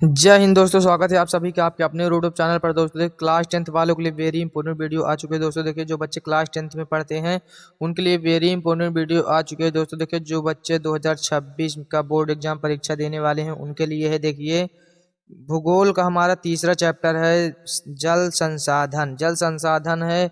जय हिंद दोस्तों, स्वागत है आप सभी का आपके अपने यूट्यूब चैनल पर। दोस्तों देखिए, क्लास 10th वालों के लिए वेरी इंपॉर्टेंट वीडियो आ चुके हैं। दोस्तों देखिए, जो बच्चे क्लास 10th में पढ़ते हैं उनके लिए वेरी इंपॉर्टेंट वीडियो आ चुके हैं। दोस्तों देखिए, जो बच्चे 2026 का बोर्ड एग्जाम परीक्षा देने वाले हैं उनके लिए है। देखिए, भूगोल का हमारा तीसरा चैप्टर है जल संसाधन। जल संसाधन है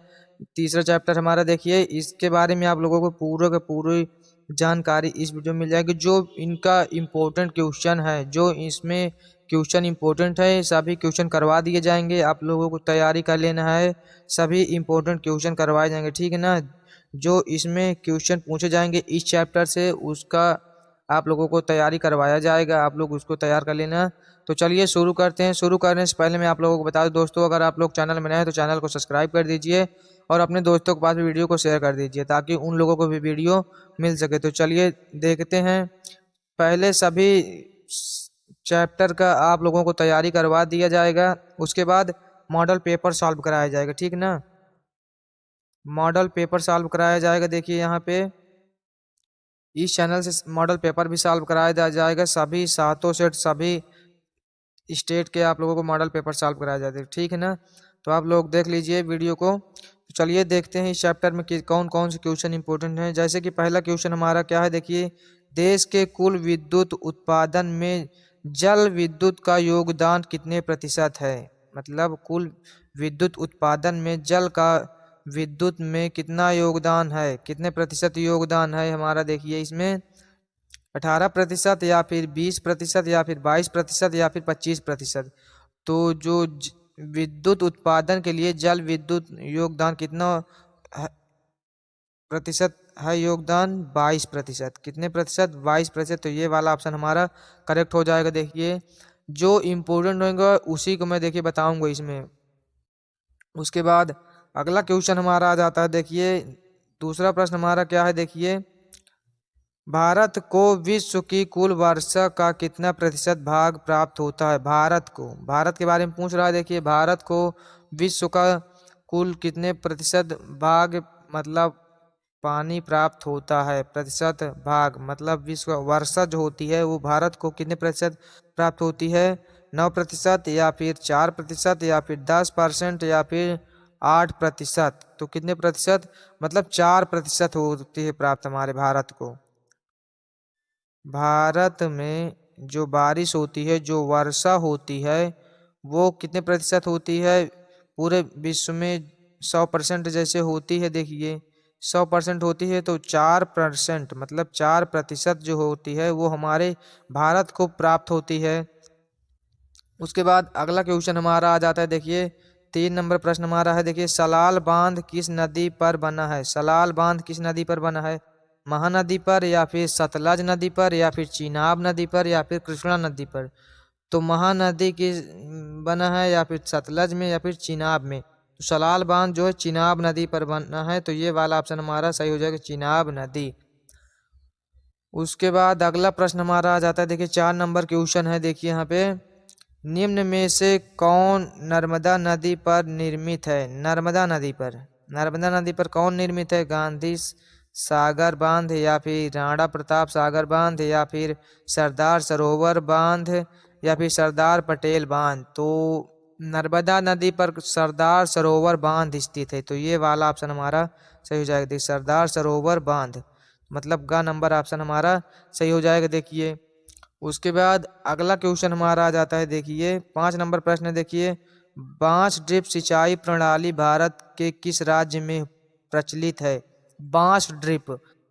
तीसरा चैप्टर हमारा। देखिए, इसके बारे में आप लोगों को पूरा का पूरी जानकारी इस वीडियो में मिल जाएगी। जो इनका इम्पोर्टेंट क्वेश्चन है, जो इसमें क्वेश्चन इंपॉर्टेंट है, सभी क्वेश्चन करवा दिए जाएंगे। आप लोगों को तैयारी कर लेना है, सभी इंपॉर्टेंट क्वेश्चन करवाए जाएंगे, ठीक है ना। जो इसमें क्वेश्चन पूछे जाएंगे इस चैप्टर से, उसका आप लोगों को तैयारी करवाया जाएगा। आप लोग उसको तैयार कर लेना। तो चलिए शुरू करते हैं। शुरू करने से पहले मैं आप लोगों को बता दूं दोस्तों, अगर आप लोग चैनल में नए हैं तो चैनल को सब्सक्राइब कर दीजिए और अपने दोस्तों के पास भी वीडियो को शेयर कर दीजिए ताकि उन लोगों को भी वीडियो मिल सके। तो चलिए देखते हैं। पहले सभी चैप्टर का आप लोगों को तैयारी करवा दिया जाएगा, उसके बाद मॉडल पेपर सॉल्व कराया जाएगा, ठीक ना। मॉडल पेपर सॉल्व कराया जाएगा। देखिए यहाँ पे इस चैनल से मॉडल पेपर भी सॉल्व कराया जाएगा। सभी सातों सेट सभी स्टेट के आप लोगों को मॉडल पेपर सॉल्व कराया जाएगा, ठीक है ना। तो आप लोग देख लीजिए वीडियो को। तो चलिए देखते हैं इस चैप्टर में कौन कौन से क्वेश्चन इंपॉर्टेंट हैं। जैसे कि पहला क्वेश्चन हमारा क्या है, देखिए, देश के कुल विद्युत उत्पादन में जल विद्युत का योगदान कितने प्रतिशत है। मतलब कुल विद्युत उत्पादन में जल का विद्युत में कितना योगदान है, कितने प्रतिशत योगदान है हमारा। देखिए इसमें 18% या फिर 20% या फिर 22% या फिर 25%। तो जो विद्युत उत्पादन के लिए जल विद्युत योगदान कितना प्रतिशत है, योगदान 22%। कितने प्रतिशत? 22%। तो ये वाला ऑप्शन हमारा करेक्ट हो जाएगा। देखिए, जो इम्पोर्टेंट होगा उसी को मैं देखिए बताऊंगा इसमें। उसके बाद अगला क्वेश्चन हमारा आ जाता है। देखिए दूसरा प्रश्न हमारा क्या है, देखिए, भारत को विश्व की कुल वर्षा का कितना प्रतिशत भाग प्राप्त होता है। भारत के बारे में पूछ रहा है। देखिए, भारत को विश्व का कुल कितने प्रतिशत भाग, मतलब पानी प्राप्त होता है। प्रतिशत भाग मतलब विश्व वर्षा जो होती है वो भारत को कितने प्रतिशत प्राप्त होती है। 9% या फिर 4% या फिर 10% या फिर 8%। तो कितने प्रतिशत? मतलब 4% होती है प्राप्त हमारे भारत को। भारत में जो बारिश होती है, जो वर्षा होती है, वो कितने प्रतिशत होती है। पूरे विश्व में 100% जैसे होती है। देखिए 100% होती है तो 4%, मतलब 4% जो होती है वो हमारे भारत को प्राप्त होती है। उसके बाद अगला क्वेश्चन हमारा आ जाता है। देखिए 3 नंबर प्रश्न हमारा है। देखिए, सलाल बांध किस नदी पर बना है। सलाल बांध किस नदी पर बना है। महानदी पर या फिर सतलज नदी पर या फिर चिनाब नदी पर या फिर कृष्णा नदी पर। तो महानदी की बना है या फिर सतलज में या फिर चिनाब में। तो सलाल बांध जो है चिनाब नदी पर बना है। तो ये वाला ऑप्शन हमारा सही हो जाएगा, चिनाब नदी। उसके बाद अगला प्रश्न हमारा आ जाता है। देखिए 4 नंबर क्वेश्चन है। देखिए यहाँ पे, निम्न में से कौन नर्मदा नदी पर निर्मित है। नर्मदा नदी पर कौन निर्मित है। गांधी सागर बांध या फिर राणा प्रताप सागर बांध या फिर सरदार सरोवर बांध या फिर सरदार पटेल बांध। तो नर्मदा नदी पर सरदार सरोवर बांध स्थित है। तो ये वाला ऑप्शन हमारा सही हो जाएगा। सरदार सरोवर बांध, मतलब गा नंबर ऑप्शन हमारा सही हो जाएगा। देखिए उसके बाद अगला क्वेश्चन हमारा आ जाता है। देखिए 5 नंबर प्रश्न है। देखिए, बांस ड्रिप सिंचाई प्रणाली भारत के किस राज्य में प्रचलित है। बांस ड्रिप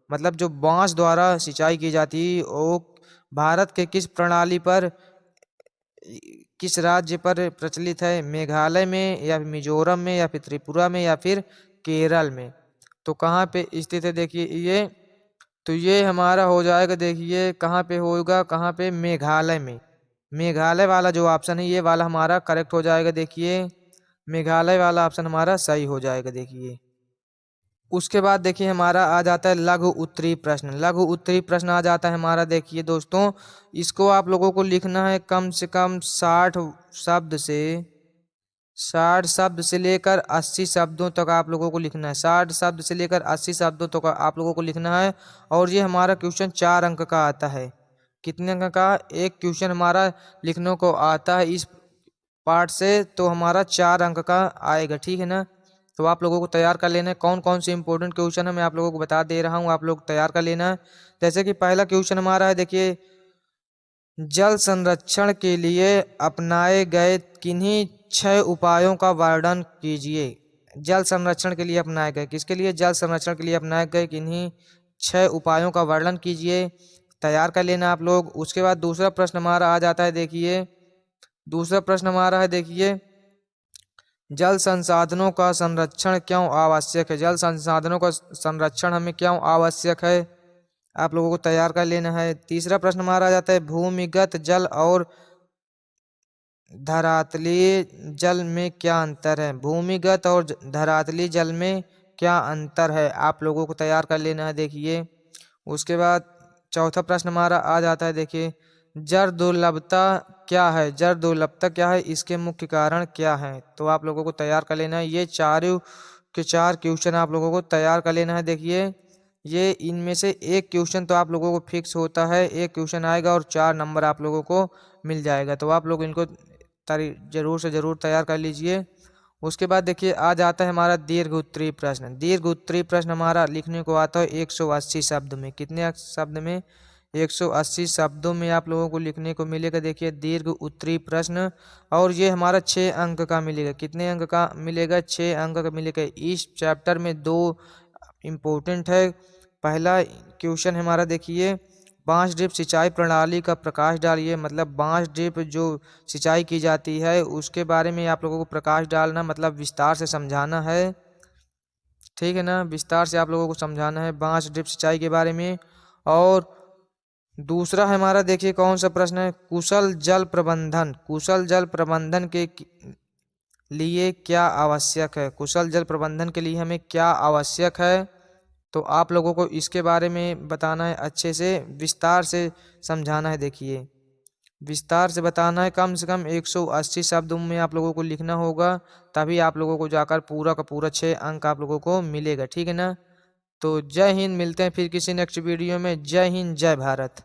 मतलब जो बांस द्वारा सिंचाई की जाती है वो भारत के किस प्रणाली पर, किस राज्य पर प्रचलित है। मेघालय में या फिर मिजोरम में या फिर त्रिपुरा में या फिर केरल में। तो कहाँ पे स्थित है। देखिए ये, तो ये हमारा हो जाएगा। देखिए कहाँ पे होगा, कहाँ पे, मेघालय में। मेघालय वाला जो ऑप्शन है ये वाला हमारा करेक्ट हो जाएगा। देखिए मेघालय वाला ऑप्शन हमारा सही हो जाएगा। देखिए उसके बाद देखिए हमारा आ जाता है लघु उत्तरी प्रश्न। लघु उत्तरी प्रश्न आ जाता है हमारा। देखिए दोस्तों, इसको आप लोगों को लिखना है कम से कम 60 शब्द से लेकर 80 शब्दों तक आप लोगों को लिखना है। 60 शब्द से लेकर 80 शब्दों तक आप लोगों को लिखना है। और ये हमारा क्वेश्चन 4 अंक का आता है, कितने अंक का एक क्वेश्चन हमारा लिखने को आता है इस पार्ट से, तो हमारा 4 अंक का आएगा, ठीक है ना। तो आप लोगों को तैयार कर लेना है। कौन कौन से इंपॉर्टेंट क्वेश्चन है मैं आप लोगों को बता दे रहा हूँ, आप लोग तैयार कर लेना है। जैसे कि पहला क्वेश्चन हमारा है, देखिए, जल संरक्षण के लिए अपनाए गए किन्हीं 6 उपायों का वर्णन कीजिए। जल संरक्षण के लिए अपनाए गए, किसके लिए, जल संरक्षण के लिए अपनाए गए किन्हीं 6 उपायों का वर्णन कीजिए। तैयार कर लेना आप लोग। उसके बाद दूसरा प्रश्न हमारा आ जाता है, देखिए, दूसरा प्रश्न हमारा है, देखिए, जल संसाधनों का संरक्षण क्यों आवश्यक है। जल संसाधनों का संरक्षण हमें क्यों आवश्यक है, आप लोगों को तैयार कर लेना है। तीसरा प्रश्न हमारा आ जाता है, भूमिगत जल और धरातलीय जल में क्या अंतर है। भूमिगत और धरातलीय जल में क्या अंतर है, आप लोगों को तैयार कर लेना है, देखिए। उसके बाद चौथा प्रश्न हमारा आ जाता है, देखिए, जल दुर्लभता क्या है। जल दुर्लभता क्या है, इसके मुख्य कारण क्या है, तो आप लोगों को तैयार कर लेना है। ये चारों के 4 क्वेश्चन आप लोगों को तैयार कर लेना है। देखिए, ये इनमें से एक क्वेश्चन तो आप लोगों को फिक्स होता है, एक क्वेश्चन आएगा और 4 नंबर आप लोगों को मिल जाएगा। तो आप लोग इनको जरूर से जरूर तैयार कर लीजिए। उसके बाद देखिए आ जाता है हमारा दीर्घ उत्तरीय प्रश्न। दीर्घ उत्तरीय प्रश्न हमारा लिखने को आता है 180 शब्द में। कितने शब्द में, 180 शब्दों में आप लोगों को लिखने को मिलेगा। देखिए, दीर्घ उत्तरीय प्रश्न, और ये हमारा 6 अंक का मिलेगा। कितने अंक का मिलेगा, 6 अंक का मिलेगा। इस चैप्टर में 2 इम्पोर्टेंट है। पहला क्वेश्चन हमारा, देखिए, बांस ड्रिप सिंचाई प्रणाली का प्रकाश डालिए। मतलब बांस ड्रिप जो सिंचाई की जाती है उसके बारे में आप लोगों को प्रकाश डालना, मतलब विस्तार से समझाना है, ठीक है ना। विस्तार से आप लोगों को समझाना है बांस ड्रिप सिंचाई के बारे में। और दूसरा हमारा, देखिए, कौन सा प्रश्न है, कुशल जल प्रबंधन। कुशल जल प्रबंधन के लिए क्या आवश्यक है। कुशल जल प्रबंधन के लिए हमें क्या आवश्यक है, तो आप लोगों को इसके बारे में बताना है, अच्छे से विस्तार से समझाना है। देखिए, विस्तार से बताना है, कम से कम 180 शब्दों में आप लोगों को लिखना होगा, तभी आप लोगों को जाकर पूरा का पूरा 6 अंक आप लोगों को मिलेगा, ठीक है ना। तो जय हिंद, मिलते हैं फिर किसी नेक्स्ट वीडियो में। जय हिंद, जय भारत।